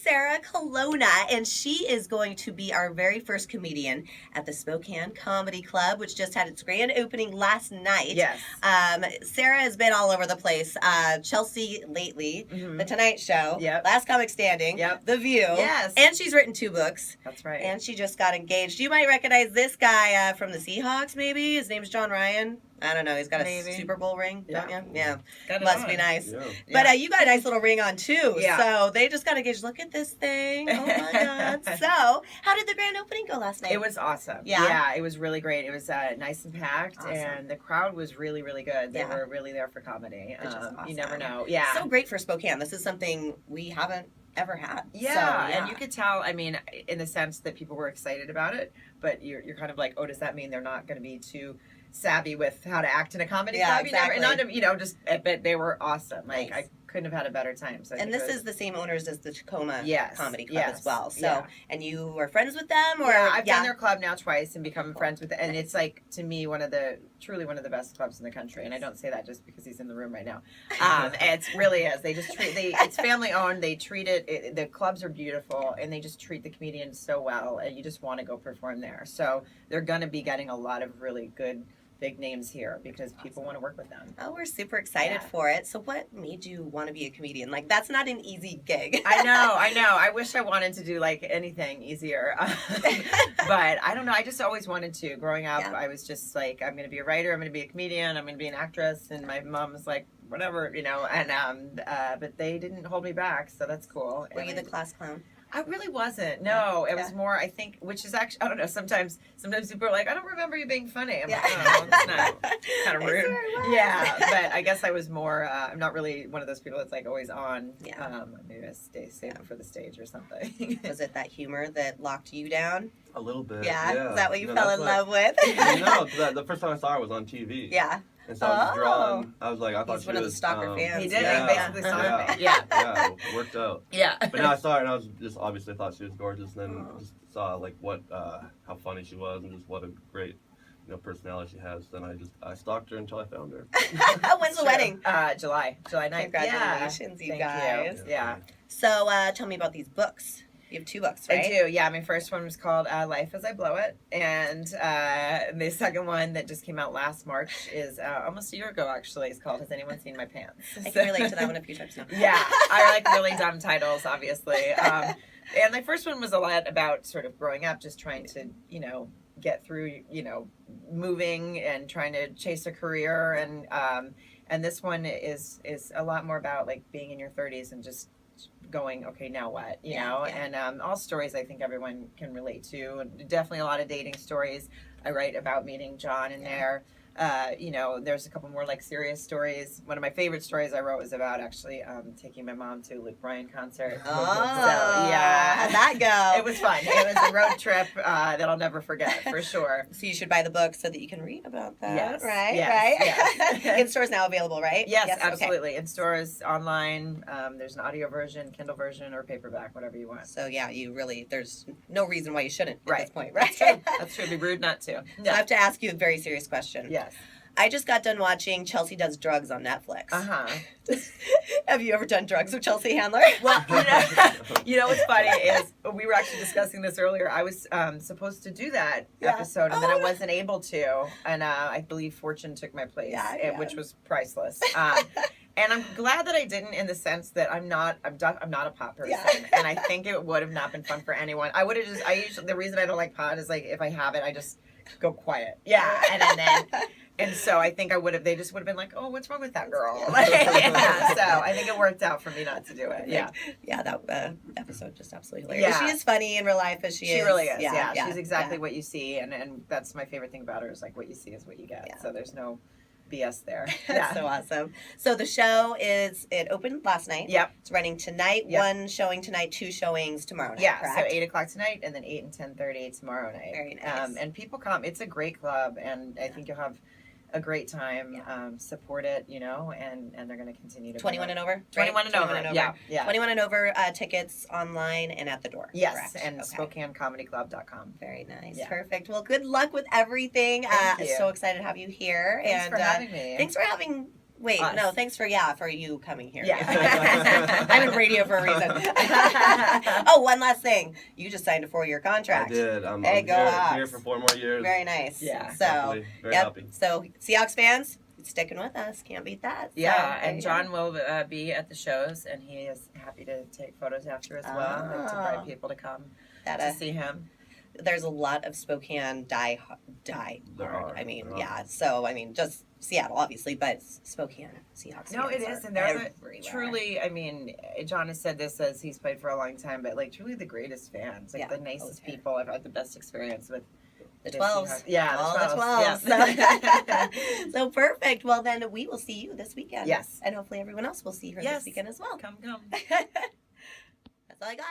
Sara Colonna, and she is going to be our very first comedian at the Spokane Comedy Club, which just had its grand opening last night. Yes. Sara has been all over the place. Chelsea lately, The Tonight Show, Yep. Last Comic Standing, The View. Yes. And she's written 2 books. That's right. And she just got engaged. You might recognize this guy from the Seahawks, maybe. His name's John Ryan. I don't know. He's got a Super Bowl ring, don't you? Yeah. Must be nice. Yeah. But you got a nice little ring on, too. Yeah. So they just got engaged. Look at this thing. Oh, my God. So how did the grand opening go last night? It was awesome. Yeah? It was really great. It was nice and packed, and the crowd was really, really good. They were really there for comedy. Which is awesome. You never know. Yeah. So great for Spokane. This is something we haven't ever had. Yeah, and you could tell, I mean, in the sense that people were excited about it, but you're kind of like, oh, does that mean they're not going to be too savvy with how to act in a comedy club? Exactly. But they were awesome. Like, Nice. I couldn't have had a better time. So And this is the same owners as the Tacoma Comedy Club as well. So, and you were friends with them? Or I've done their club now twice and become friends with it. And it's like, to me, truly one of the best clubs in the country. And I don't say that just because he's in the room right now. It really is. They just it's family owned. They treat it, the clubs are beautiful, and they just treat the comedians so well. And you just want to go perform there. So they're going to be getting a lot of really good big names here because people want to work with them. Oh, we're super excited for it. So what made you want to be a comedian? Like, that's not an easy gig. I know. I wish I wanted to do like anything easier. But I don't know. I just always wanted to. Growing up, I was just like, I'm going to be a writer, I'm going to be a comedian, I'm going to be an actress. And my mom was like, whatever, and but they didn't hold me back, so that's cool. Were you the class clown? I really wasn't. No, it was more, I think, which is actually, I don't know, sometimes people are like, I don't remember you being funny. I'm like, oh, that's not kind of rude. Yeah, but I guess I was more, I'm not really one of those people that's like always on. Yeah. Maybe I save it for the stage or something. Was it that humor that locked you down? A little bit. Yeah. Is that what you fell in love with? No, the first time I saw her was on TV. Yeah. And so I was drawn. I was like, I thought He's one of the stalker fans. He did. He basically saw me. Yeah, it worked out. Yeah. But then I saw her and I was just obviously thought she was gorgeous, and then just saw like how funny she was and just what a great personality she has. Then I stalked her until I found her. When's the wedding? July 9th. Congratulations, you guys. Yeah. So tell me about these books. You have 2 books, right? I do, yeah. My first one was called Life as I Blow It. And the second one that just came out last March is almost a year ago, actually. It's called Has Anyone Seen My Pants? I can relate to that one a few times now. Yeah. I like really dumb titles, obviously. And my first one was a lot about sort of growing up, just trying to, get through, moving and trying to chase a career. And this one is a lot more about, like, being in your 30s and just going, okay, now what, you know? And all stories I think everyone can relate to. And definitely a lot of dating stories. I write about meeting John in there. There's a couple more like serious stories. One of my favorite stories I wrote was about actually taking my mom to a Luke Bryan concert. Oh, so, yeah. How'd that go? It was fun. It was a road trip that I'll never forget, for sure. So you should buy the book so that you can read about that. Yes. Right? Yes. Right? Yes. In stores now available, right? Yes, absolutely. Okay. In stores, online. There's an audio version, Kindle version, or paperback, whatever you want. So yeah, there's no reason why you shouldn't at this point, right? That's true. That's true. It'd be rude not to. So I have to ask you a very serious question. Yes. I just got done watching Chelsea Does Drugs on Netflix. Have you ever done drugs with Chelsea Handler? Well, what's funny is we were actually discussing this earlier. I was supposed to do that episode, and then I wasn't able to. And I believe Fortune took my place, which was priceless. And I'm glad that I didn't, in the sense that I'm not a pot person, and I think it would have not been fun for anyone. I would have the reason I don't like pot is like if I have it, I just go quiet. Yeah, and so I think they just would have been like, oh, what's wrong with that girl? So I think it worked out for me not to do it. Yeah. Yeah, that episode just absolutely hilarious. Yeah. She is funny in real life as she is. She really is. Yeah. She's exactly what you see, and that's my favorite thing about her is like what you see is what you get. Yeah. So there's no BS there. That's so awesome. So the show it opened last night. Yep. It's running tonight. Yep. 1 showing tonight, 2 showings tomorrow night. Yeah. Correct? So 8 o'clock tonight, and then 8 and 10:30 tomorrow night. Very nice. And people come. It's a great club, and I think you'll have a great time. Support it, and they're going to continue to 21 and over. 21 and over. Yeah. 21 and over. Tickets online and at the door. Yes, correct? And SpokaneComedyClub.com. Very nice. Yeah. Perfect. Well, good luck with everything. Thank you. So excited to have you here. Thanks for having me. Thanks for having Wait, us. no, thanks for you coming here. Yeah. I'm in radio for a reason. Oh, one last thing. You just signed a 4-year contract. I did. Hey, I'm go here, Hawks. here for 4 more years. Very nice. Yeah. So, Definitely very yep. happy. So, Seahawks fans, sticking with us. Can't beat that. Yeah, So, and there you John will be at the shows, and he is happy to take photos after as well, and to invite people to come go. to see him. There's a lot of Spokane die There hard. are. I mean, There are. yeah. So, I mean, just Seattle, obviously, but Spokane Seahawks. No, it fans is, are and they're everywhere. truly. I mean, John has said this as he's played for a long time, but like truly the greatest fans, like Yeah, the nicest okay. people. I've had the best experience with The the 12s. Seahawks. Yeah, All the 12s. the 12s. Yeah. So perfect. Well, then we will see you this weekend. Yes. And hopefully everyone else will see her Yes. this weekend as well. Come. That's all I got.